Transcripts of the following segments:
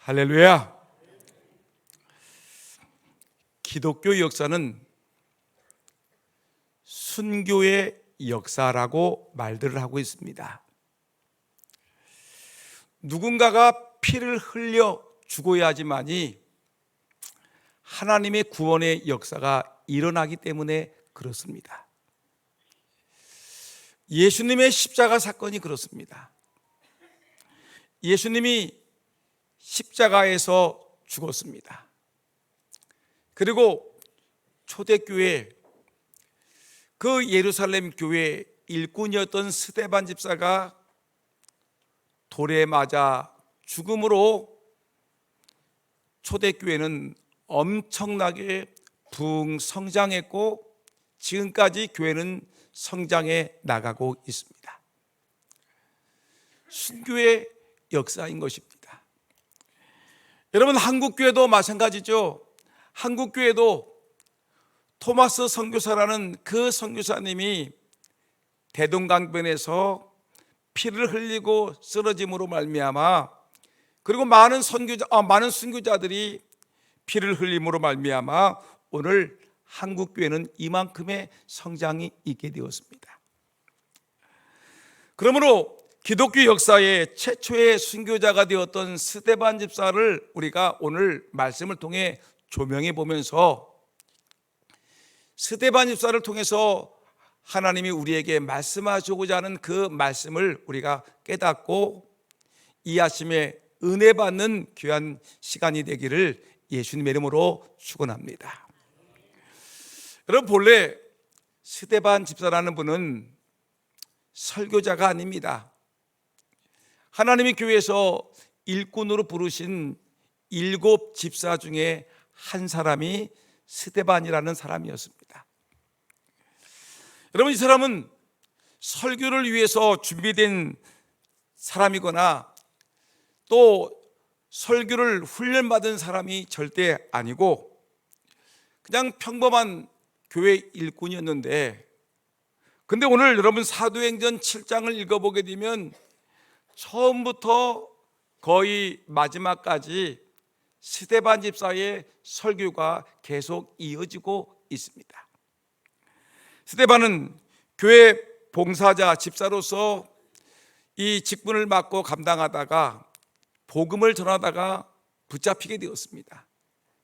할렐루야. 기독교 역사는 순교의 역사라고 말들을 하고 있습니다. 누군가가 피를 흘려 죽어야 하지만이 하나님의 구원의 역사가 일어나기 때문에 그렇습니다. 예수님의 십자가 사건이 그렇습니다. 예수님이 십자가에서 죽었습니다. 그리고 초대교회, 그 예루살렘 교회 일꾼이었던 스데반 집사가 돌에 맞아 죽음으로 초대교회는 엄청나게 부흥성장했고 지금까지 교회는 성장해 나가고 있습니다. 순교의 역사인 것입니다. 여러분, 한국교회도 마찬가지죠. 한국교회도 토마스 선교사라는 그 선교사님이 대동강변에서 피를 흘리고 쓰러짐으로 말미암아, 그리고 많은 순교자들이 피를 흘림으로 말미암아 오늘 한국교회는 이만큼의 성장이 있게 되었습니다. 그러므로 기독교 역사의 최초의 순교자가 되었던 스데반 집사를 우리가 오늘 말씀을 통해 조명해 보면서 스데반 집사를 통해서 하나님이 우리에게 말씀하시고자 하는 그 말씀을 우리가 깨닫고 이해하심에 은혜 받는 귀한 시간이 되기를 예수님의 이름으로 축원합니다. 여러분, 본래 스데반 집사라는 분은 설교자가 아닙니다. 하나님의 교회에서 일꾼으로 부르신 7 집사 중에 한 사람이 스데반이라는 사람이었습니다. 여러분, 이 사람은 설교를 위해서 준비된 사람이거나 또 설교를 훈련받은 사람이 절대 아니고 그냥 평범한 교회 일꾼이었는데, 근데 오늘 여러분 사도행전 7장을 읽어보게 되면 처음부터 거의 마지막까지 스데반 집사의 설교가 계속 이어지고 있습니다. 스데반은 교회 봉사자 집사로서 이 직분을 맡고 감당하다가 복음을 전하다가 붙잡히게 되었습니다.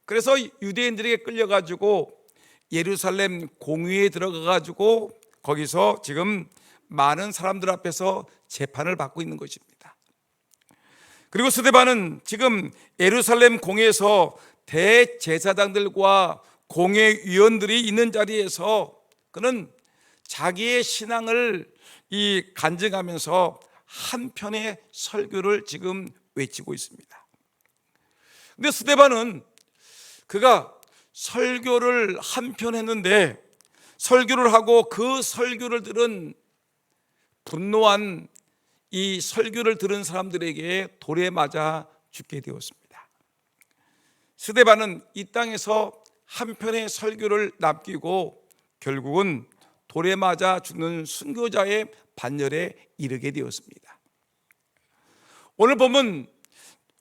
그래서 유대인들에게 끌려가지고 예루살렘 공회에 들어가가지고 거기서 지금 많은 사람들 앞에서 재판을 받고 있는 것입니다. 그리고 스데반은 지금 예루살렘 공회에서 대제사장들과 공회위원들이 있는 자리에서 그는 자기의 신앙을 간증하면서 한편의 설교를 지금 외치고 있습니다. 근데 스데반은 그가 설교를 한편 했는데 설교를 하고 그 설교를 들은 분노한 이 설교를 들은 사람들에게 돌에 맞아 죽게 되었습니다. 스데반은 이 땅에서 한편의 설교를 남기고 결국은 돌에 맞아 죽는 순교자의 반열에 이르게 되었습니다. 오늘 보면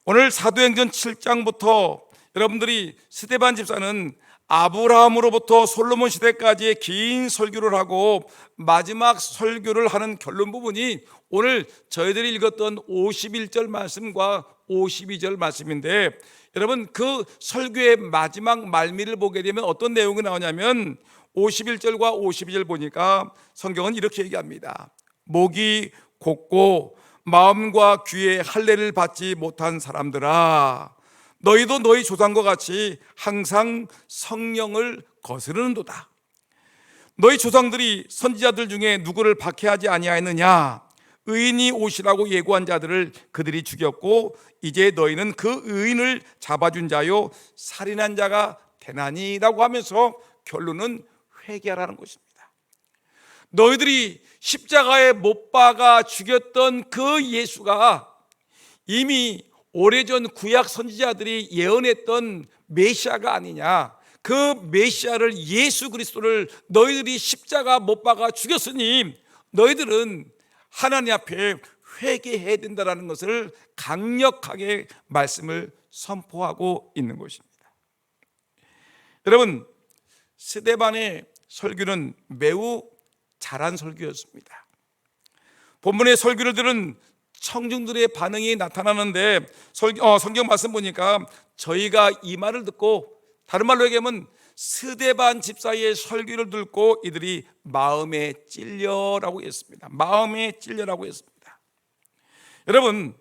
오늘 사도행전 7장부터 여러분들이 스데반 집사는 아브라함으로부터 솔로몬 시대까지의 긴 설교를 하고 마지막 설교를 하는 결론 부분이 오늘 저희들이 읽었던 51절 말씀과 52절 말씀인데, 여러분 그 설교의 마지막 말미를 보게 되면 어떤 내용이 나오냐면 51절과 52절 보니까 성경은 이렇게 얘기합니다. 목이 곧고 마음과 귀에 할례를 받지 못한 사람들아, 너희도 너희 조상과 같이 항상 성령을 거스르는도다. 너희 조상들이 선지자들 중에 누구를 박해하지 아니하였느냐? 의인이 오시라고 예고한 자들을 그들이 죽였고 이제 너희는 그 의인을 잡아준 자요 살인한 자가 되나니라고 하면서 결론은 회개하라는 것입니다. 너희들이 십자가에 못 박아 죽였던 그 예수가 이미 오래전 구약 선지자들이 예언했던 메시아가 아니냐. 그 메시아를 예수 그리스도를 너희들이 십자가 못 박아 죽였으니 너희들은 하나님 앞에 회개해야 된다는 것을 강력하게 말씀을 선포하고 있는 것입니다. 여러분, 스데반의 설교는 매우 잘한 설교였습니다. 본문의 설교를 들은 청중들의 반응이 나타나는데 성경 말씀 보니까 저희가 이 말을 듣고, 다른 말로 얘기하면 스데반 집사의 설교를 듣고 이들이 마음에 찔려라고 했습니다. 마음에 찔려라고 했습니다. 여러분,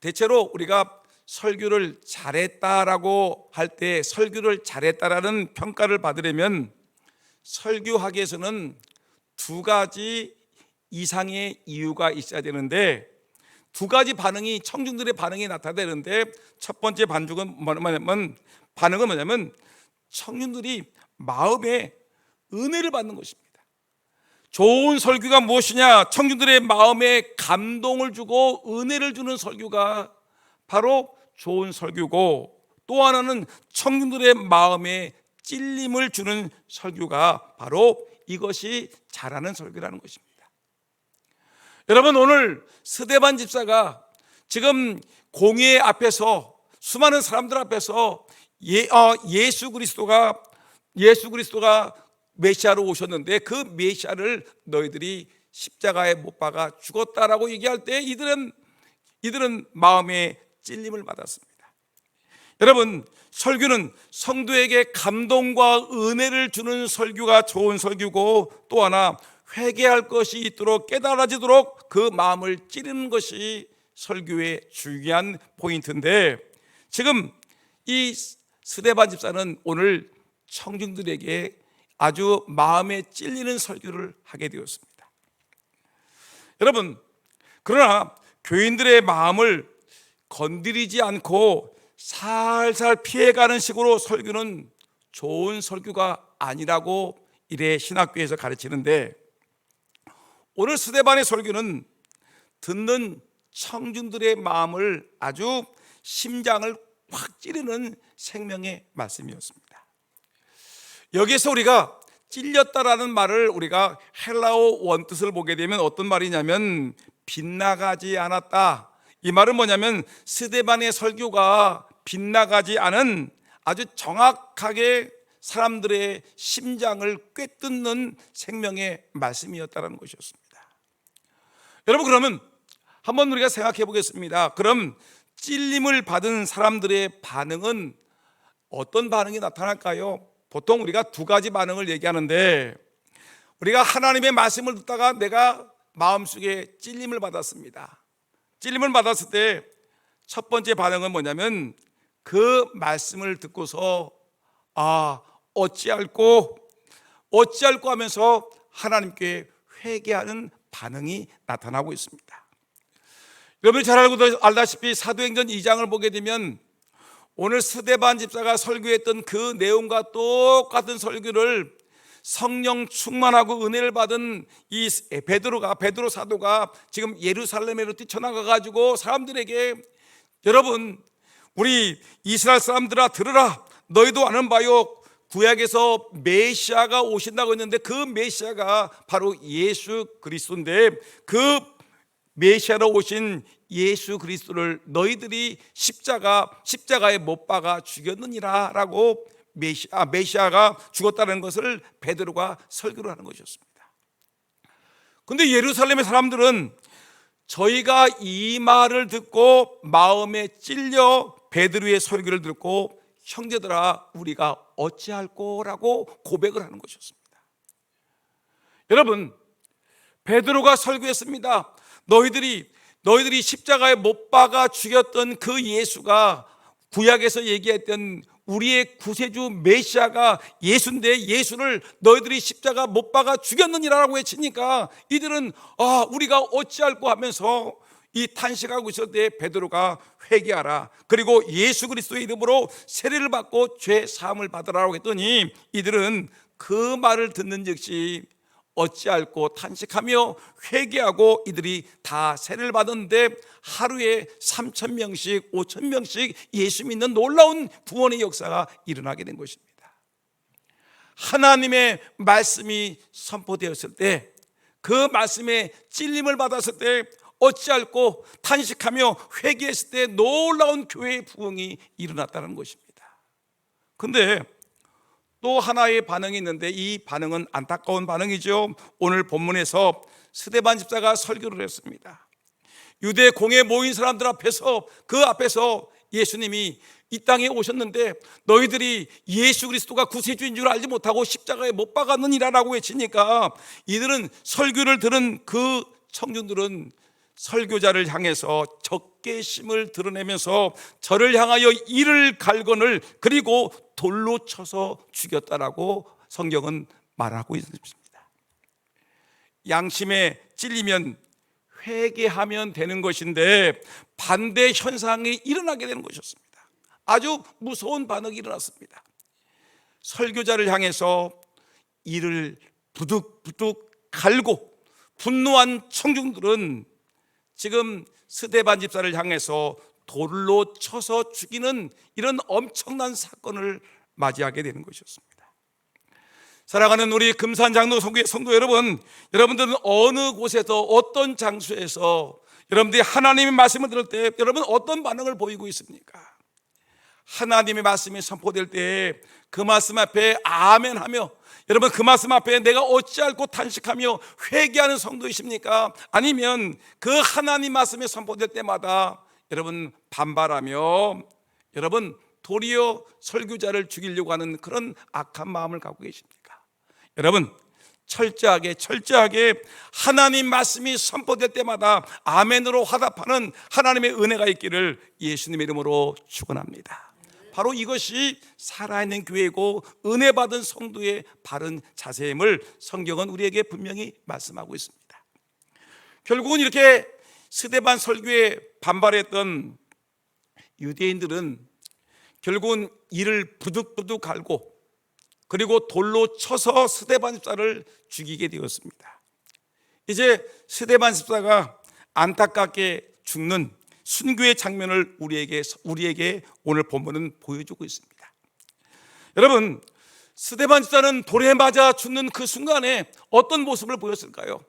대체로 우리가 설교를 잘했다라고 할 때, 설교를 잘했다라는 평가를 받으려면 설교하기에서는 두 가지 이상의 이유가 있어야 되는데, 두 가지 반응이, 청중들의 반응이 나타나는데, 첫 번째 반응은 뭐냐면 청중들이 마음에 은혜를 받는 것입니다. 좋은 설교가 무엇이냐? 청중들의 마음에 감동을 주고 은혜를 주는 설교가 바로 좋은 설교고, 또 하나는 청중들의 마음에 찔림을 주는 설교가 바로 이것이 잘하는 설교라는 것입니다. 여러분, 오늘 스데반 집사가 지금 공회 앞에서, 수많은 사람들 앞에서 예수 그리스도가 메시아로 오셨는데 그 메시아를 너희들이 십자가에 못 박아 죽었다라고 얘기할 때 이들은 마음에 찔림을 받았습니다. 여러분, 설교는 성도에게 감동과 은혜를 주는 설교가 좋은 설교고, 또 하나 회개할 것이 있도록, 깨달아지도록 그 마음을 찌르는 것이 설교의 중요한 포인트인데, 지금 이 스데반 집사는 오늘 청중들에게 아주 마음에 찔리는 설교를 하게 되었습니다. 여러분, 그러나 교인들의 마음을 건드리지 않고 살살 피해가는 식으로 설교는 좋은 설교가 아니라고 이래 신학교에서 가르치는데, 오늘 스데반의 설교는 듣는 청중들의 마음을, 아주 심장을 확 찌르는 생명의 말씀이었습니다. 여기에서 우리가 찔렸다라는 말을, 우리가 헬라어 원뜻을 보게 되면 어떤 말이냐면 빗나가지 않았다. 이 말은 뭐냐면 스데반의 설교가 빗나가지 않은, 아주 정확하게 사람들의 심장을 꿰뚫는 생명의 말씀이었다는 것이었습니다. 여러분, 그러면 한번 우리가 생각해 보겠습니다. 그럼 찔림을 받은 사람들의 반응은 어떤 반응이 나타날까요? 보통 우리가 두 가지 반응을 얘기하는데, 우리가 하나님의 말씀을 듣다가 내가 마음속에 찔림을 받았습니다. 찔림을 받았을 때 첫 번째 반응은 뭐냐면, 그 말씀을 듣고서 어찌할꼬 하면서 하나님께 회개하는 반응이 나타나고 있습니다. 여러분이 잘 알다시피 사도행전 2장을 보게 되면 오늘 스데반 집사가 설교했던 그 내용과 똑같은 설교를 성령 충만하고 은혜를 받은 이 베드로 사도가 지금 예루살렘으로 뛰쳐나가 가지고 사람들에게, 여러분, 우리 이스라엘 사람들아 들으라, 너희도 아는 바요, 구약에서 메시아가 오신다고 했는데 그 메시아가 바로 예수 그리스도인데, 그 메시아로 오신 예수 그리스도를 너희들이 십자가에 못 박아 죽였느니라 라고 메시아가 죽었다는 것을 베드로가 설교를 하는 것이었습니다. 그런데 예루살렘의 사람들은 저희가 이 말을 듣고 마음에 찔려 베드로의 설교를 듣고 형제들아 우리가 어찌할꼬라고 고백을 하는 것이었습니다. 여러분, 베드로가 설교했습니다. 너희들이 십자가에 못 박아 죽였던 그 예수가, 구약에서 얘기했던 우리의 구세주 메시아가 예수인데, 예수를 너희들이 십자가 못 박아 죽였느니라고 외치니까 이들은 우리가 어찌할꼬 하면서 이 탄식하고 있을 때 베드로가 회개하라, 그리고 예수 그리스도의 이름으로 세례를 받고 죄 사함을 받으라고 했더니 이들은 그 말을 듣는 즉시 어찌할꼬 탄식하며 회개하고 이들이 다 세례를 받았는데 하루에 3,000명씩 5,000명씩 예수 믿는 놀라운 구원의 역사가 일어나게 된 것입니다. 하나님의 말씀이 선포되었을 때, 그 말씀에 찔림을 받았을 때 어찌할꼬 탄식하며 회개했을 때 놀라운 교회의 부흥이 일어났다는 것입니다. 근데 또 하나의 반응이 있는데 이 반응은 안타까운 반응이죠. 오늘 본문에서 스데반 집사가 설교를 했습니다. 유대 공회에 모인 사람들 앞에서, 그 앞에서 예수님이 이 땅에 오셨는데 너희들이 예수 그리스도가 구세주인 줄 알지 못하고 십자가에 못 박았느니라라고 외치니까 이들은, 설교를 들은 그 청중들은 설교자를 향해서 적개심을 드러내면서 저를 향하여 이를 갈거늘 그리고 돌로 쳐서 죽였다라고 성경은 말하고 있습니다. 양심에 찔리면 회개하면 되는 것인데 반대 현상이 일어나게 되는 것이었습니다. 아주 무서운 반응이 일어났습니다. 설교자를 향해서 이를 부득부득 갈고 분노한 청중들은 지금 스데반 집사를 향해서 돌로 쳐서 죽이는 이런 엄청난 사건을 맞이하게 되는 것이었습니다. 사랑하는 우리 금산장로성교회 성도 여러분, 여러분들은 어느 곳에서, 어떤 장소에서 여러분들이 하나님의 말씀을 들을 때 여러분 어떤 반응을 보이고 있습니까? 하나님의 말씀이 선포될 때 그 말씀 앞에 아멘하며, 여러분 그 말씀 앞에 내가 어찌할꼬 탄식하며 회개하는 성도이십니까? 아니면 그 하나님 말씀이 선포될 때마다 여러분 반발하며 여러분 도리어 설교자를 죽이려고 하는 그런 악한 마음을 갖고 계십니까? 여러분 철저하게 하나님 말씀이 선포될 때마다 아멘으로 화답하는 하나님의 은혜가 있기를 예수님의 이름으로 축원합니다. 바로 이것이 살아있는 교회고 은혜 받은 성도의 바른 자세임을 성경은 우리에게 분명히 말씀하고 있습니다. 결국은 이렇게 스데반 설교에 반발했던 유대인들은 결국은 이를 부득부득 갈고 그리고 돌로 쳐서 스데반 집사를 죽이게 되었습니다. 이제 스데반 집사가 안타깝게 죽는 순교의 장면을 우리에게 오늘 본문은 보여주고 있습니다. 여러분, 스데반 집사는 돌에 맞아 죽는 그 순간에 어떤 모습을 보였을까요?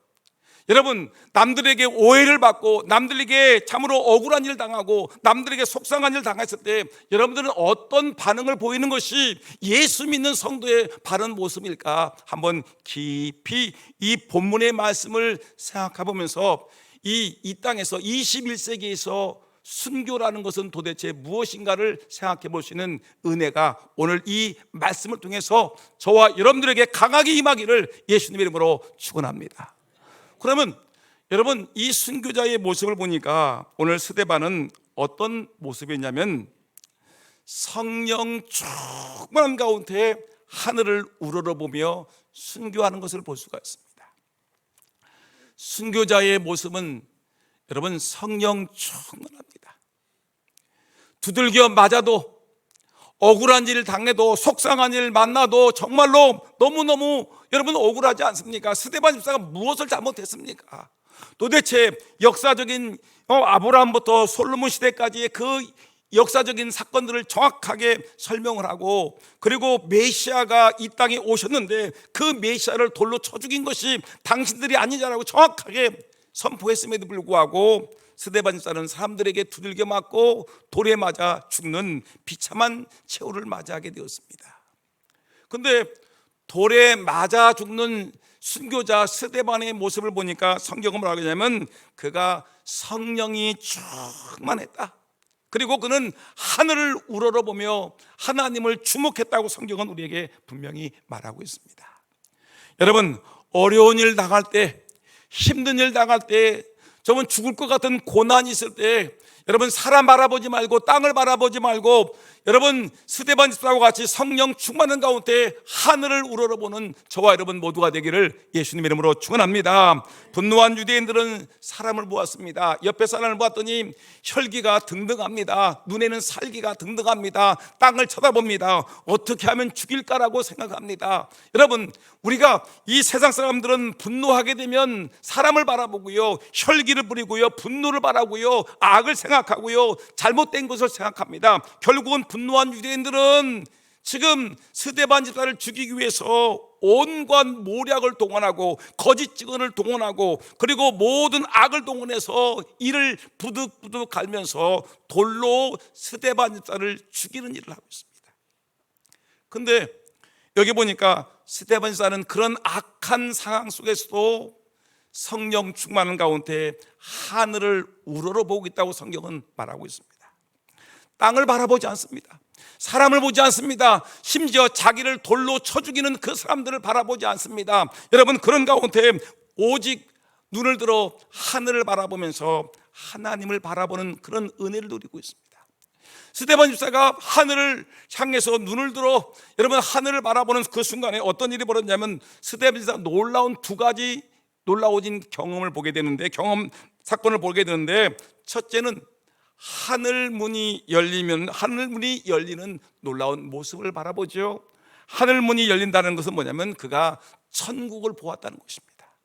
여러분, 남들에게 오해를 받고 남들에게 참으로 억울한 일을 당하고 남들에게 속상한 일을 당했을 때 여러분들은 어떤 반응을 보이는 것이 예수 믿는 성도의 바른 모습일까? 한번 깊이 이 본문의 말씀을 생각해 보면서 이 땅에서 21세기에서 순교라는 것은 도대체 무엇인가를 생각해 보시는 은혜가 오늘 이 말씀을 통해서 저와 여러분들에게 강하게 임하기를 예수님의 이름으로 축원합니다. 그러면 여러분, 이 순교자의 모습을 보니까 오늘 스데반은 어떤 모습이었냐면 성령 충만한 가운데 하늘을 우러러보며 순교하는 것을 볼 수가 있습니다. 순교자의 모습은 여러분 성령 충만합니다. 두들겨 맞아도, 억울한 일 당해도, 속상한 일 만나도 정말로 너무너무 여러분 억울하지 않습니까? 스데반 집사가 무엇을 잘못했습니까? 도대체 역사적인 아브라함부터 솔로몬 시대까지의 그 역사적인 사건들을 정확하게 설명을 하고, 그리고 메시아가 이 땅에 오셨는데 그 메시아를 돌로 쳐 죽인 것이 당신들이 아니냐라고 정확하게 선포했음에도 불구하고 스데반 집사는 사람들에게 두들겨 맞고 돌에 맞아 죽는 비참한 최후를 맞이하게 되었습니다. 근데 돌에 맞아 죽는 순교자 스데반의 모습을 보니까 성경은 뭐라고 하냐면 그가 성령이 충만했다. 그리고 그는 하늘을 우러러보며 하나님을 주목했다고 성경은 우리에게 분명히 말하고 있습니다. 여러분, 어려운 일 당할 때, 힘든 일 당할 때, 저분 죽을 것 같은 고난이 있을 때 여러분 사람 바라보지 말고 땅을 바라보지 말고 여러분 스데반 집사와 같이 성령 충만한 가운데 하늘을 우러러보는 저와 여러분 모두가 되기를 예수님의 이름으로 축원합니다. 분노한 유대인들은 사람을 보았습니다. 옆에 사람을 보았더니 혈기가 등등합니다. 눈에는 살기가 등등합니다. 땅을 쳐다봅니다. 어떻게 하면 죽일까라고 생각합니다. 여러분, 우리가 이 세상 사람들은 분노하게 되면 사람을 바라보고요, 혈기를 부리고요, 분노를 바라고요, 악을 생각하고요, 잘못된 것을 생각합니다. 결국은 분노한 유대인들은 지금 스데반 집사를 죽이기 위해서 온갖 모략을 동원하고 거짓 증언을 동원하고 그리고 모든 악을 동원해서 이를 부득부득 갈면서 돌로 스데반 집사를 죽이는 일을 하고 있습니다. 근데 여기 보니까 스데반 집사는 그런 악한 상황 속에서도 성령 충만한 가운데 하늘을 우러러보고 있다고 성경은 말하고 있습니다. 땅을 바라보지 않습니다. 사람을 보지 않습니다. 심지어 자기를 돌로 쳐 죽이는 그 사람들을 바라보지 않습니다. 여러분, 그런 가운데 오직 눈을 들어 하늘을 바라보면서 하나님을 바라보는 그런 은혜를 누리고 있습니다. 스데반 집사가 하늘을 향해서 눈을 들어 여러분 하늘을 바라보는 그 순간에 어떤 일이 벌어졌냐면 스데반 집사가 놀라운 두 가지 놀라워진 경험을 보게 되는데 사건을 보게 되는데, 첫째는 하늘 문이 열리는 놀라운 모습을 바라보죠. 하늘 문이 열린다는 것은 뭐냐면 그가 천국을 보았다는 것입니다.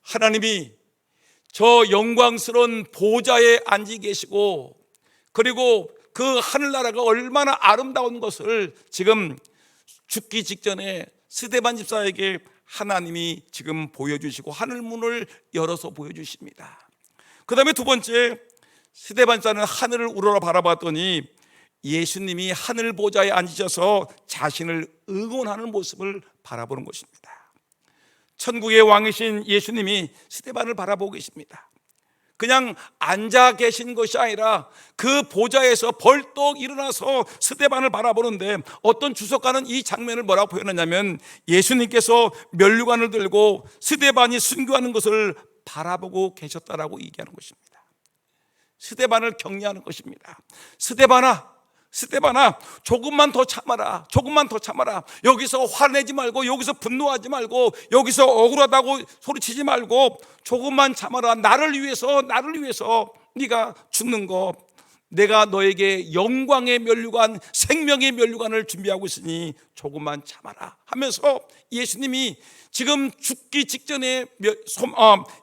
하나님이 저 영광스러운 보좌에 앉아 계시고 그리고 그 하늘나라가 얼마나 아름다운 것을 지금 죽기 직전에 스데반 집사에게 하나님이 지금 보여주시고 하늘문을 열어서 보여주십니다. 그 다음에 두 번째, 스데반 집사는 하늘을 우러러 바라봤더니 예수님이 하늘 보좌에 앉으셔서 자신을 응원하는 모습을 바라보는 것입니다. 천국의 왕이신 예수님이 스데반을 바라보고 계십니다. 그냥 앉아 계신 것이 아니라 그 보좌에서 벌떡 일어나서 스데반을 바라보는데, 어떤 주석가는 이 장면을 뭐라고 표현하냐면 예수님께서 면류관을 들고 스데반이 순교하는 것을 바라보고 계셨다라고 얘기하는 것입니다. 스데반을 격려하는 것입니다. 스데반아, 조금만 더 참아라. 여기서 화내지 말고, 여기서 분노하지 말고, 여기서 억울하다고 소리치지 말고 조금만 참아라. 나를 위해서 네가 죽는 거, 내가 너에게 영광의 면류관, 생명의 면류관을 준비하고 있으니 조금만 참아라 하면서 예수님이 지금 죽기 직전에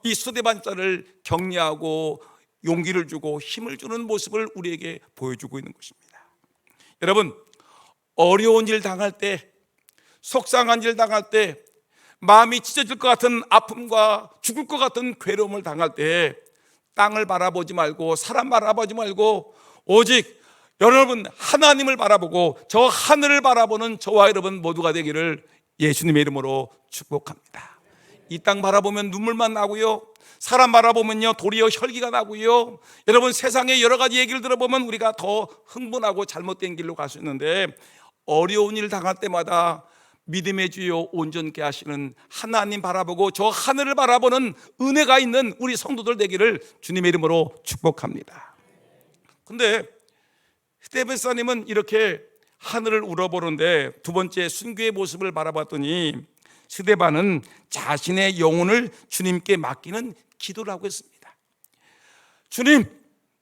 이 스데반 집사를 격려하고 용기를 주고 힘을 주는 모습을 우리에게 보여주고 있는 것입니다. 여러분, 어려운 일 당할 때, 속상한 일 당할 때, 마음이 찢어질 것 같은 아픔과 죽을 것 같은 괴로움을 당할 때 땅을 바라보지 말고 사람 바라보지 말고 오직 여러분 하나님을 바라보고 저 하늘을 바라보는 저와 여러분 모두가 되기를 예수님의 이름으로 축복합니다. 이 땅 바라보면 눈물만 나고요, 사람 바라보면요 도리어 혈기가 나고요, 여러분 세상의 여러 가지 얘기를 들어보면 우리가 더 흥분하고 잘못된 길로 갈 수 있는데, 어려운 일 당할 때마다 믿음의 주요 온전케 하시는 하나님 바라보고 저 하늘을 바라보는 은혜가 있는 우리 성도들 되기를 주님의 이름으로 축복합니다. 근데 스데반 집사님은 이렇게 하늘을 우러보는데 두 번째 순교의 모습을 바라봤더니 스데반은 자신의 영혼을 주님께 맡기는 기도를 하고 있습니다. 주님,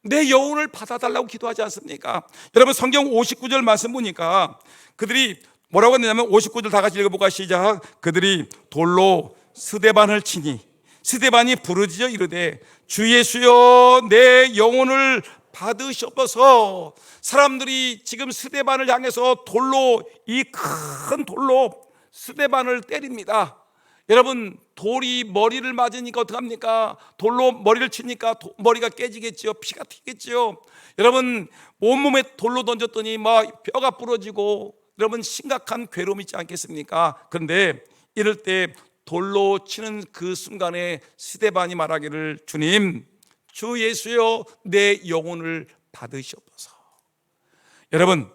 내 영혼을 받아달라고 기도하지 않습니까? 여러분 성경 59절 말씀 보니까 그들이 뭐라고 했냐면 59절 다 같이 읽어볼까? 시작. 그들이 돌로 스데반을 치니 스데반이 부르짖어 이르되 주 예수여 내 영혼을 받으시옵소서. 사람들이 지금 스데반을 향해서 이 큰 돌로 스데반을 때립니다. 여러분, 돌이 머리를 맞으니까 어떡합니까? 돌로 머리를 치니까 머리가 깨지겠죠. 피가 튀겠죠. 여러분, 온몸에 돌로 던졌더니 막 뼈가 부러지고 여러분 심각한 괴로움이 있지 않겠습니까? 그런데 이럴 때 돌로 치는 그 순간에 스데반이 말하기를 주님, 주 예수여 내 영혼을 받으시옵소서. 여러분,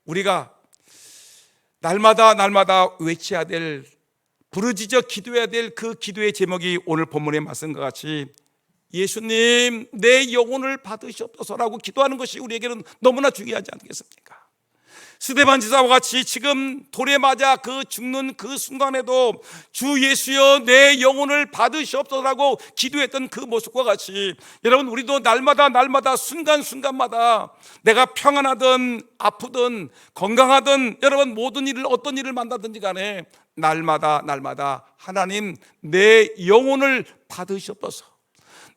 우리가 날마다 외쳐야 될, 부르짖어 기도해야 될 그 기도의 제목이 오늘 본문에 말씀과 같이 예수님 내 영혼을 받으시옵소서라고 기도하는 것이 우리에게는 너무나 중요하지 않겠습니까? 스데반 집사와 같이 지금 돌에 맞아 죽는 그 순간에도 주 예수여 내 영혼을 받으시옵소서라고 기도했던 그 모습과 같이 여러분, 우리도 날마다 순간순간마다 내가 평안하든 아프든 건강하든 여러분 모든 일을 어떤 일을 만나든지 간에 날마다 하나님 내 영혼을 받으시옵소서,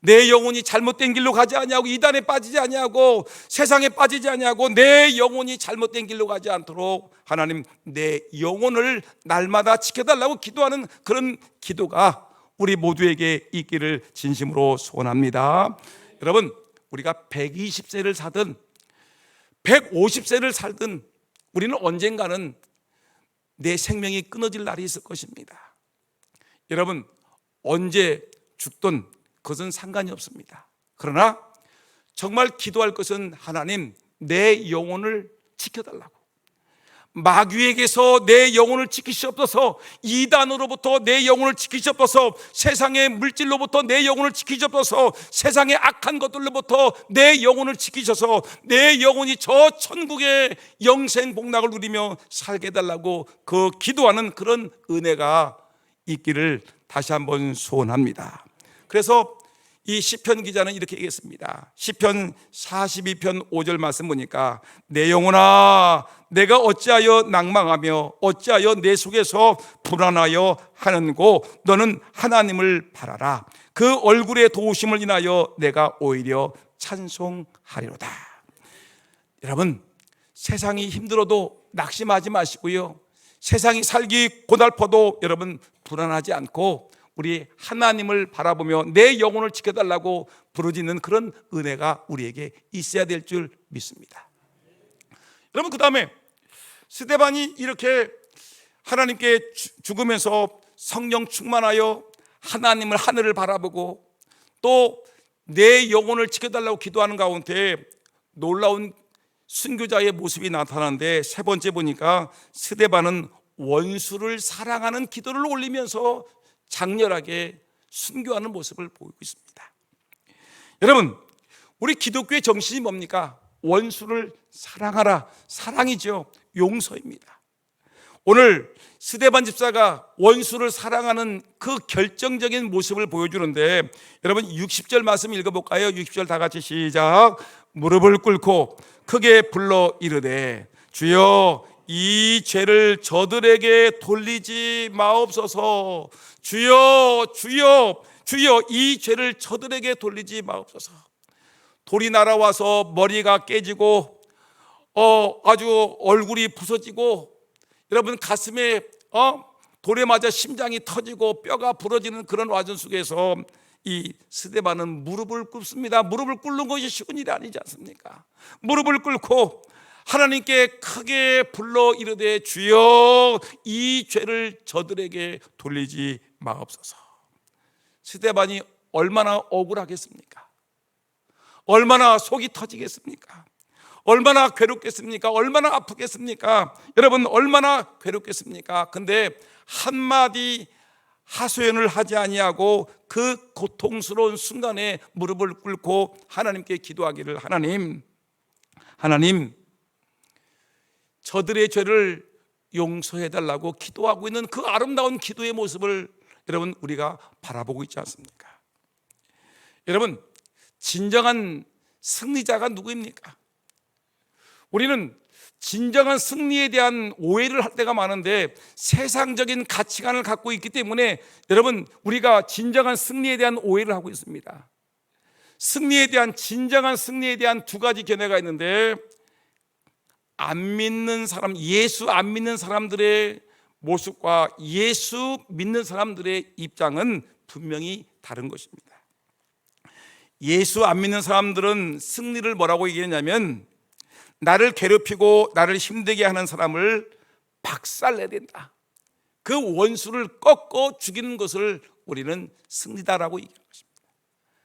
내 영혼이 잘못된 길로 가지 아니하고 이단에 빠지지 아니하고 세상에 빠지지 아니하고 내 영혼이 잘못된 길로 가지 않도록 하나님 내 영혼을 날마다 지켜달라고 기도하는 그런 기도가 우리 모두에게 있기를 진심으로 소원합니다. 여러분, 우리가 120세를 사든 150세를 살든 우리는 언젠가는 내 생명이 끊어질 날이 있을 것입니다. 여러분, 언제 죽든 그것은 상관이 없습니다. 그러나 정말 기도할 것은 하나님 내 영혼을 지켜달라고, 마귀에게서 내 영혼을 지키시옵소서, 이단으로부터 내 영혼을 지키시옵소서, 세상의 물질로부터 내 영혼을 지키시옵소서, 세상의 악한 것들로부터 내 영혼을 지키셔서 내 영혼이 저 천국의 영생 복락을 누리며 살게 해달라고 그 기도하는 그런 은혜가 있기를 다시 한번 소원합니다. 그래서 이 시편 기자는 이렇게 얘기했습니다. 시편 42편 5절 말씀 보니까 내 영혼아 내가 어찌하여 낭망하며 어찌하여 내 속에서 불안하여 하는고 너는 하나님을 바라라. 그 얼굴의 도우심을 인하여 내가 오히려 찬송하리로다. 여러분, 세상이 힘들어도 낙심하지 마시고요, 세상이 살기 고달퍼도 여러분 불안하지 않고 우리 하나님을 바라보며 내 영혼을 지켜달라고 부르짖는 그런 은혜가 우리에게 있어야 될 줄 믿습니다. 여러분, 그 다음에 스데반이 이렇게 하나님께 죽으면서 성령 충만하여 하나님을, 하늘을 바라보고 또 내 영혼을 지켜달라고 기도하는 가운데 놀라운 순교자의 모습이 나타나는데, 세 번째 보니까 스데반은 원수를 사랑하는 기도를 올리면서 장렬하게 순교하는 모습을 보이고 있습니다. 여러분, 우리 기독교의 정신이 뭡니까? 원수를 사랑하라. 사랑이죠. 용서입니다. 오늘 스데반 집사가 원수를 사랑하는 그 결정적인 모습을 보여주는데, 여러분 60절 말씀 읽어볼까요? 60절 다 같이 시작. 무릎을 꿇고 크게 불러 이르되 주여 이 죄를 저들에게 돌리지 마옵소서. 주여 주여 주여 이 죄를 저들에게 돌리지 마옵소서. 돌이 날아와서 머리가 깨지고 아주 얼굴이 부서지고 여러분 가슴에 돌에 맞아 심장이 터지고 뼈가 부러지는 그런 와전 속에서 이 스데반은 무릎을 꿇습니다. 무릎을 꿇는 것이 쉬운 일이 아니지 않습니까? 무릎을 꿇고 하나님께 크게 불러 이르되 주여 이 죄를 저들에게 돌리지 마옵소서. 스데반이 얼마나 억울하겠습니까? 얼마나 속이 터지겠습니까? 얼마나 괴롭겠습니까? 얼마나 아프겠습니까? 여러분, 얼마나 괴롭겠습니까? 근데 한마디 하소연을 하지 아니하고 그 고통스러운 순간에 무릎을 꿇고 하나님께 기도하기를, 하나님 저들의 죄를 용서해달라고 기도하고 있는 그 아름다운 기도의 모습을 여러분 우리가 바라보고 있지 않습니까? 여러분, 진정한 승리자가 누구입니까? 우리는 진정한 승리에 대한 오해를 할 때가 많은데 세상적인 가치관을 갖고 있기 때문에 여러분 우리가 진정한 승리에 대한 오해를 하고 있습니다. 진정한 승리에 대한 두 가지 견해가 있는데, 안 믿는 사람, 예수 안 믿는 사람들의 모습과 예수 믿는 사람들의 입장은 분명히 다른 것입니다. 예수 안 믿는 사람들은 승리를 뭐라고 얘기했냐면, 나를 괴롭히고 나를 힘들게 하는 사람을 박살내야 된다. 그 원수를 꺾어 죽이는 것을 우리는 승리다라고 얘기하는 것입니다.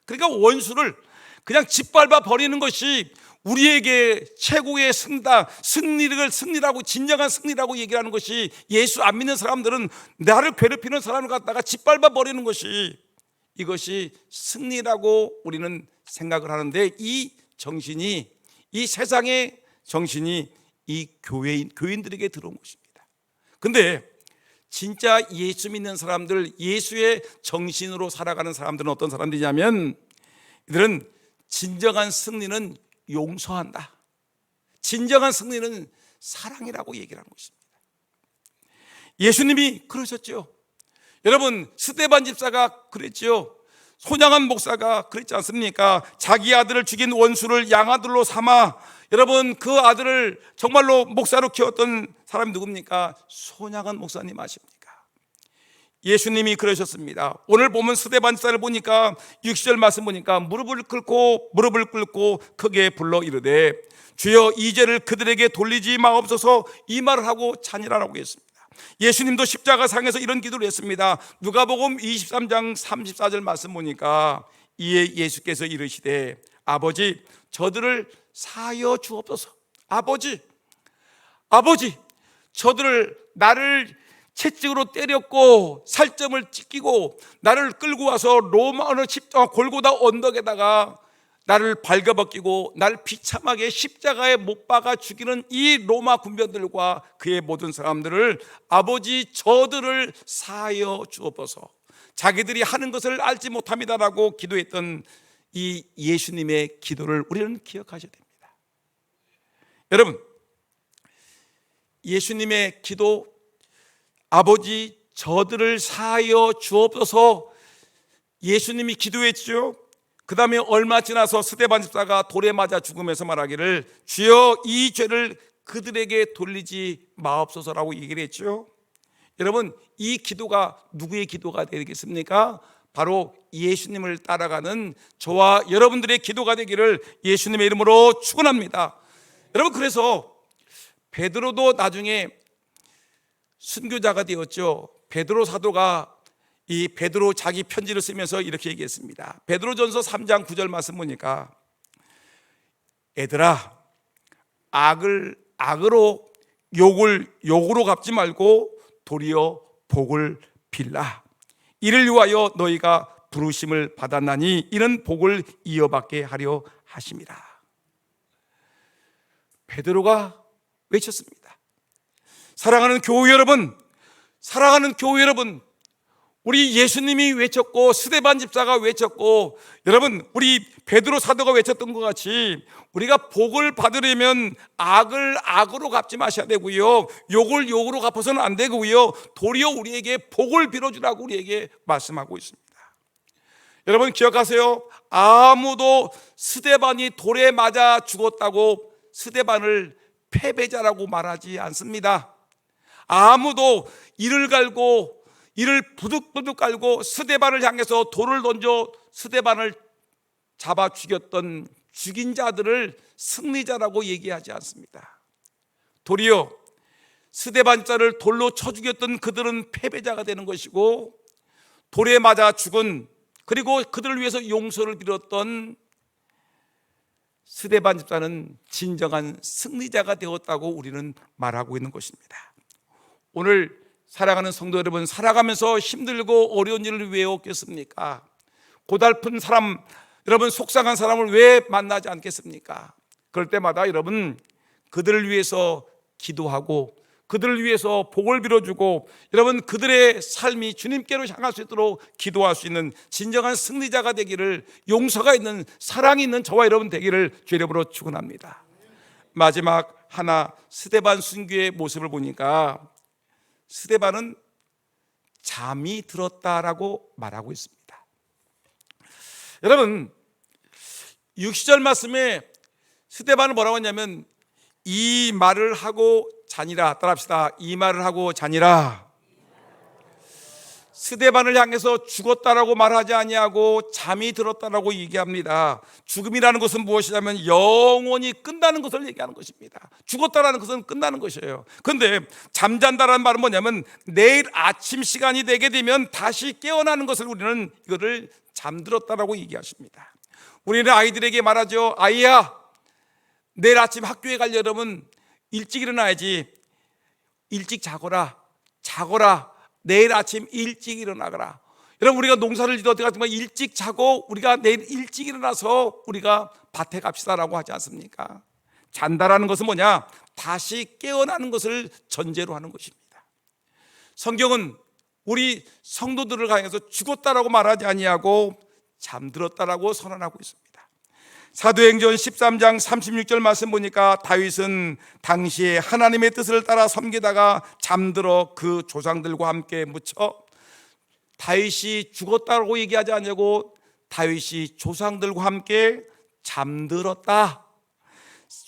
그러니까 원수를 그냥 짓밟아 버리는 것이 우리에게 최고의 승리라고, 진정한 승리라고 얘기하는 것이, 예수 안 믿는 사람들은 나를 괴롭히는 사람을 갖다가 짓밟아 버리는 것이, 이것이 승리라고 우리는 생각을 하는데, 이 정신이, 이 세상의 정신이 이 교인들에게 들어온 것입니다. 근데 진짜 예수 믿는 사람들, 예수의 정신으로 살아가는 사람들은 어떤 사람들이냐면, 이들은 진정한 승리는 용서한다. 진정한 승리는 사랑이라고 얘기를 하는 것입니다. 예수님이 그러셨죠. 여러분, 스데반 집사가 그랬죠. 손양한 목사가 그랬지 않습니까? 자기 아들을 죽인 원수를 양아들로 삼아, 여러분 그 아들을 정말로 목사로 키웠던 사람이 누굽니까? 손양한 목사님 아십니까? 예수님이 그러셨습니다. 오늘 보면 스데반 집사를 보니까 6절 말씀 보니까 무릎을 꿇고 크게 불러 이르되 주여 이 죄를 그들에게 돌리지 마옵소서, 이 말을 하고 찬이라라고 했습니다. 예수님도 십자가상에서 이런 기도를 했습니다. 누가복음 23장 34절 말씀 보니까 이에 예수께서 이르시되 아버지 저들을 사하여 주옵소서. 아버지 저들을, 나를 채찍으로 때렸고 살점을 찢기고 나를 끌고 와서 로마 어느 골고다 언덕에다가 나를 발가벗기고 나를 비참하게 십자가에 못 박아 죽이는 이 로마 군병들과 그의 모든 사람들을 아버지 저들을 사하여 주옵소서. 자기들이 하는 것을 알지 못합니다라고 기도했던 이 예수님의 기도를 우리는 기억하셔야 됩니다. 여러분, 예수님의 기도, 아버지 저들을 사하여 주옵소서, 예수님이 기도했죠. 그 다음에 얼마 지나서 스데반 집사가 돌에 맞아 죽으면서 말하기를 주여 이 죄를 그들에게 돌리지 마옵소서라고 얘기를 했죠. 여러분, 이 기도가 누구의 기도가 되겠습니까? 바로 예수님을 따라가는 저와 여러분들의 기도가 되기를 예수님의 이름으로 축원합니다. 여러분, 그래서 베드로도 나중에 순교자가 되었죠. 베드로 사도가 이 베드로 자기 편지를 쓰면서 이렇게 얘기했습니다. 베드로전서 3장 9절 말씀 보니까 애들아, 악을 악으로, 욕을 욕으로 갚지 말고 도리어 복을 빌라. 이를 위하여 너희가 부르심을 받았나니 이는 복을 이어받게 하려 하심이라. 베드로가 외쳤습니다. 사랑하는 교회 여러분, 우리 예수님이 외쳤고 스데반 집사가 외쳤고 여러분 우리 베드로 사도가 외쳤던 것 같이 우리가 복을 받으려면 악을 악으로 갚지 마셔야 되고요, 욕을 욕으로 갚아서는 안 되고요, 도리어 우리에게 복을 빌어주라고 우리에게 말씀하고 있습니다. 여러분 기억하세요. 아무도 스데반이 돌에 맞아 죽었다고 스데반을 패배자라고 말하지 않습니다. 아무도 이를 갈고 이를 부득부득 깔고 스데반을 향해서 돌을 던져 스데반을 잡아 죽였던 죽인 자들을 승리자라고 얘기하지 않습니다. 도리어 스데반 자를 돌로 쳐 죽였던 그들은 패배자가 되는 것이고, 돌에 맞아 죽은, 그리고 그들을 위해서 용서를 빌었던 스데반 집사는 진정한 승리자가 되었다고 우리는 말하고 있는 것입니다. 오늘 사랑하는 성도 여러분, 살아가면서 힘들고 어려운 일을 왜 없겠습니까? 고달픈 사람, 여러분 속상한 사람을 왜 만나지 않겠습니까? 그럴 때마다 여러분 그들을 위해서 기도하고 그들을 위해서 복을 빌어주고 여러분 그들의 삶이 주님께로 향할 수 있도록 기도할 수 있는 진정한 승리자가 되기를, 용서가 있는, 사랑이 있는 저와 여러분 되기를 주의 이름으로 축원합니다. 마지막 하나, 스데반 순교의 모습을 보니까 스데반은 잠이 들었다라고 말하고 있습니다. 여러분 60절 말씀에 스데반은 뭐라고 했냐면 이 말을 하고 자니라. 따라합시다. 이 말을 하고 자니라. 스데반을 향해서 죽었다라고 말하지 아니하고 잠이 들었다라고 얘기합니다. 죽음이라는 것은 무엇이냐면 영원히 끝나는 것을 얘기하는 것입니다. 죽었다라는 것은 끝나는 것이에요. 그런데 잠잔다라는 말은 뭐냐면 내일 아침 시간이 되게 되면 다시 깨어나는 것을 우리는 이거를 잠들었다라고 얘기하십니다. 우리는 아이들에게 말하죠. 아이야, 내일 아침 학교에 가려면 일찍 일어나야지. 일찍 자거라. 내일 아침 일찍 일어나거라. 여러분 우리가 농사를 짓을 때 같은 거 일찍 자고 우리가 내일 일찍 일어나서 우리가 밭에 갑시다라고 하지 않습니까? 잔다라는 것은 뭐냐? 다시 깨어나는 것을 전제로 하는 것입니다. 성경은 우리 성도들을 향해서 죽었다라고 말하지 아니하고 잠들었다라고 선언하고 있습니다. 사도행전 13장 36절 말씀 보니까 다윗은 당시에 하나님의 뜻을 따라 섬기다가 잠들어 그 조상들과 함께 묻혀, 다윗이 죽었다고 얘기하지 않냐고 다윗이 조상들과 함께 잠들었다.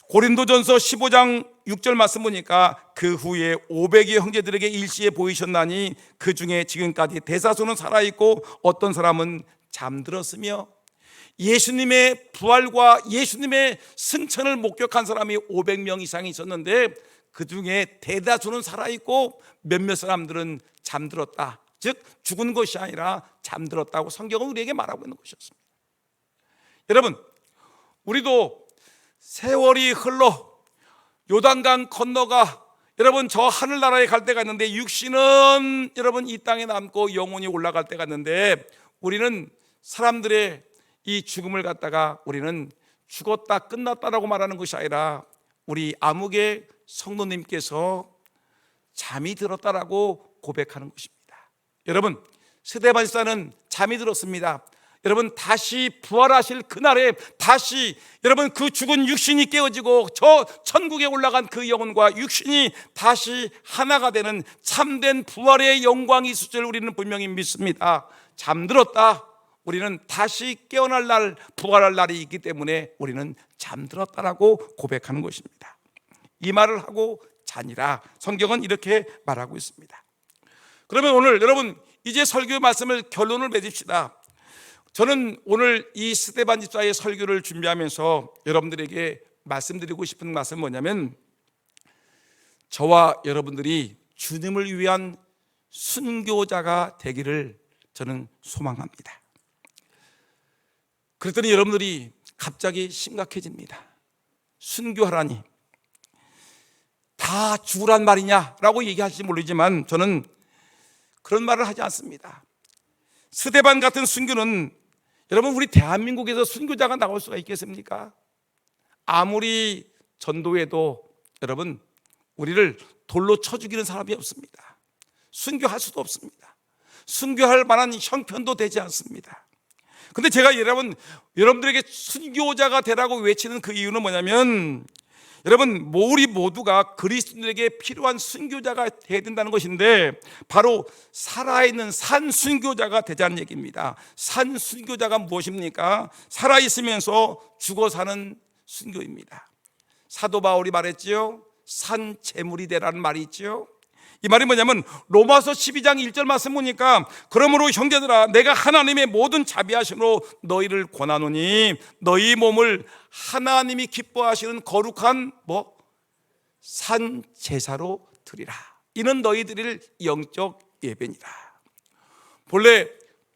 고린도전서 15장 6절 말씀 보니까 그 후에 500의 형제들에게 일시에 보이셨나니 그 중에 지금까지 대다수는 살아있고 어떤 사람은 잠들었으며, 예수님의 부활과 예수님의 승천을 목격한 사람이 500명 이상 있었는데 그 중에 대다수는 살아있고 몇몇 사람들은 잠들었다. 즉 죽은 것이 아니라 잠들었다고 성경은 우리에게 말하고 있는 것이었습니다. 여러분, 우리도 세월이 흘러 요단강 건너가 여러분 저 하늘나라에 갈 때가 있는데, 육신은 여러분 이 땅에 남고 영혼이 올라갈 때가 있는데, 우리는 사람들의 이 죽음을 갖다가 우리는 죽었다 끝났다라고 말하는 것이 아니라 우리 암흑의 성도님께서 잠이 들었다라고 고백하는 것입니다. 여러분, 스데반 집사는 잠이 들었습니다. 여러분, 다시 부활하실 그날에 다시 여러분 그 죽은 육신이 깨어지고 저 천국에 올라간 그 영혼과 육신이 다시 하나가 되는 참된 부활의 영광이 있을 줄 우리는 분명히 믿습니다. 잠들었다, 우리는 다시 깨어날 날, 부활할 날이 있기 때문에 우리는 잠들었다라고 고백하는 것입니다. 이 말을 하고 자니라, 성경은 이렇게 말하고 있습니다. 그러면 오늘 여러분 이제 설교 말씀을 결론을 맺읍시다. 저는 오늘 이 스데반 집사의 설교를 준비하면서 여러분들에게 말씀드리고 싶은 말씀은 뭐냐면, 저와 여러분들이 주님을 위한 순교자가 되기를 저는 소망합니다. 그랬더니 여러분들이 갑자기 심각해집니다. 순교하라니 다 죽으란 말이냐라고 얘기하실지 모르지만 저는 그런 말을 하지 않습니다. 스데반 같은 순교는 여러분 우리 대한민국에서 순교자가 나올 수가 있겠습니까? 아무리 전도해도 여러분 우리를 돌로 쳐 죽이는 사람이 없습니다. 순교할 수도 없습니다. 순교할 만한 형편도 되지 않습니다. 근데 제가 여러분들에게 순교자가 되라고 외치는 그 이유는 뭐냐면, 여러분 우리 모두가 그리스도인에게 필요한 순교자가 되어야 된다는 것인데, 바로 살아있는 산 순교자가 되자는 얘기입니다. 산 순교자가 무엇입니까? 살아있으면서 죽어 사는 순교입니다. 사도 바울이 말했지요, 산 제물이 되라는 말이 있지요. 이 말이 뭐냐면 로마서 12장 1절 말씀 보니까, 그러므로 형제들아 내가 하나님의 모든 자비하심으로 너희를 권하노니 너희 몸을 하나님이 기뻐하시는 거룩한 산 제사로 드리라. 이는 너희 드릴 영적 예배니라. 본래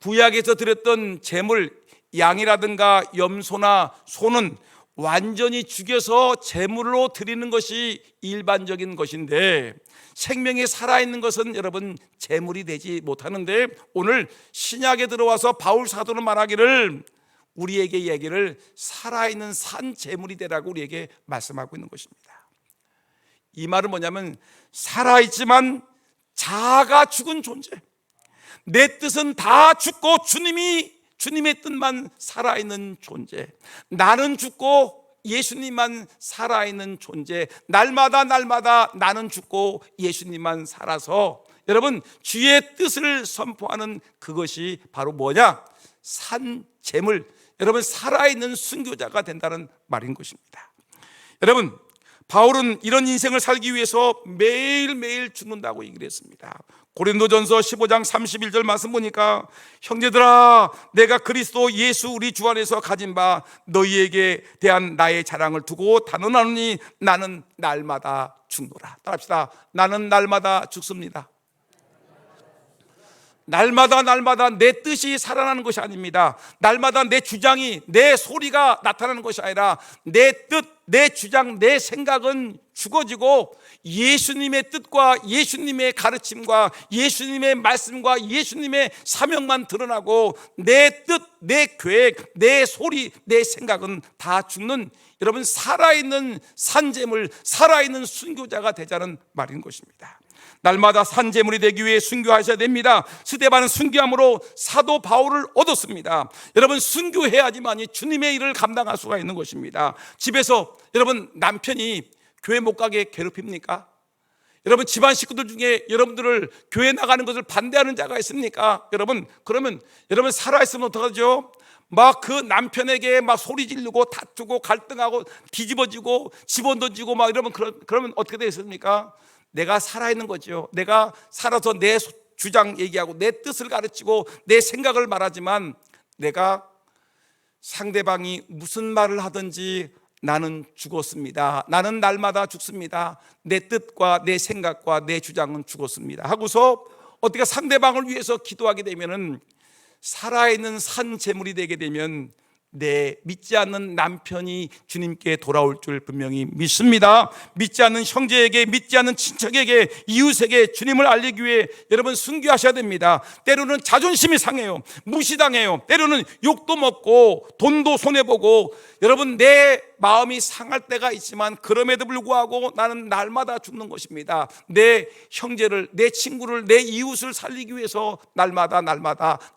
구약에서 드렸던 제물, 양이라든가 염소나 소는 완전히 죽여서 제물로 드리는 것이 일반적인 것인데, 생명이 살아있는 것은 여러분 제물이 되지 못하는데, 오늘 신약에 들어와서 바울 사도는 말하기를 우리에게 얘기를 살아있는 산 제물이 되라고 우리에게 말씀하고 있는 것입니다. 이 말은 뭐냐면, 살아있지만 자아가 죽은 존재, 내 뜻은 다 죽고 주님의 뜻만 살아있는 존재, 나는 죽고 예수님만 살아있는 존재, 날마다 나는 죽고 예수님만 살아서 여러분 주의 뜻을 선포하는 그것이 바로 뭐냐? 산 제물, 여러분 살아있는 순교자가 된다는 말인 것입니다. 여러분, 바울은 이런 인생을 살기 위해서 매일매일 죽는다고 얘기를 했습니다. 고린도전서 15장 31절 말씀 보니까, 형제들아 내가 그리스도 예수 우리 주 안에서 가진 바 너희에게 대한 나의 자랑을 두고 단언하노니 나는 날마다 죽노라. 따라합시다. 나는 날마다 죽습니다. 날마다 내 뜻이 살아나는 것이 아닙니다. 날마다 내 주장이, 내 소리가 나타나는 것이 아니라 내 뜻, 내 주장, 내 생각은 죽어지고 예수님의 뜻과 예수님의 가르침과 예수님의 말씀과 예수님의 사명만 드러나고 내 뜻, 내 계획, 내 소리, 내 생각은 다 죽는, 여러분 살아있는 산재물, 살아있는 순교자가 되자는 말인 것입니다. 날마다 산재물이 되기 위해 순교하셔야 됩니다. 스데반은 순교함으로 사도 바울을 얻었습니다. 여러분 순교해야지만이 주님의 일을 감당할 수가 있는 것입니다. 집에서 여러분 남편이 교회 못 가게 괴롭힙니까? 여러분 집안 식구들 중에 여러분들을 교회 나가는 것을 반대하는 자가 있습니까? 여러분 그러면 여러분 살아있으면 어떡하죠? 막 그 남편에게 막 소리 지르고 다투고 갈등하고 뒤집어지고 집어던지고 막 이러면 그러면 어떻게 되겠습니까? 내가 살아있는 거죠. 내가 살아서 내 주장 얘기하고 내 뜻을 가르치고 내 생각을 말하지만 내가 상대방이 무슨 말을 하든지 나는 죽었습니다. 나는 날마다 죽습니다. 내 뜻과 내 생각과 내 주장은 죽었습니다 하고서 어떻게 상대방을 위해서 기도하게 되면은 살아있는 산 제물이 되게 되면 내 믿지 않는 남편이 주님께 돌아올 줄 분명히 믿습니다. 믿지 않는 형제에게, 믿지 않는 친척에게, 이웃에게 주님을 알리기 위해 여러분 순교하셔야 됩니다. 때로는 자존심이 상해요. 무시당해요. 때로는 욕도 먹고 돈도 손해보고 여러분 내 마음이 상할 때가 있지만 그럼에도 불구하고 나는 날마다 죽는 것입니다. 내 형제를, 내 친구를, 내 이웃을 살리기 위해서 날마다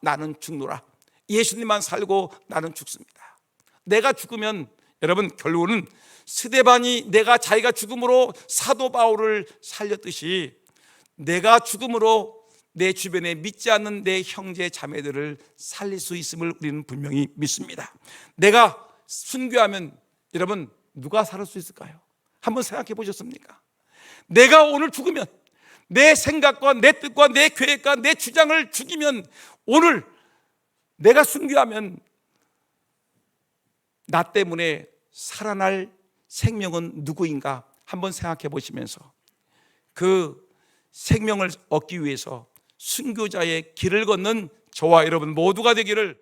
나는 죽노라. 예수님만 살고 나는 죽습니다. 내가 죽으면 여러분 결국은 스데반이 자기가 죽음으로 사도 바울을 살렸듯이 내가 죽음으로 내 주변에 믿지 않는 내 형제 자매들을 살릴 수 있음을 우리는 분명히 믿습니다. 내가 순교하면 여러분 누가 살을 수 있을까요? 한번 생각해 보셨습니까? 내가 오늘 죽으면 내 생각과 내 뜻과 내 계획과 내 주장을 죽이면 오늘 내가 순교하면 나 때문에 살아날 생명은 누구인가 한번 생각해 보시면서 그 생명을 얻기 위해서 순교자의 길을 걷는 저와 여러분 모두가 되기를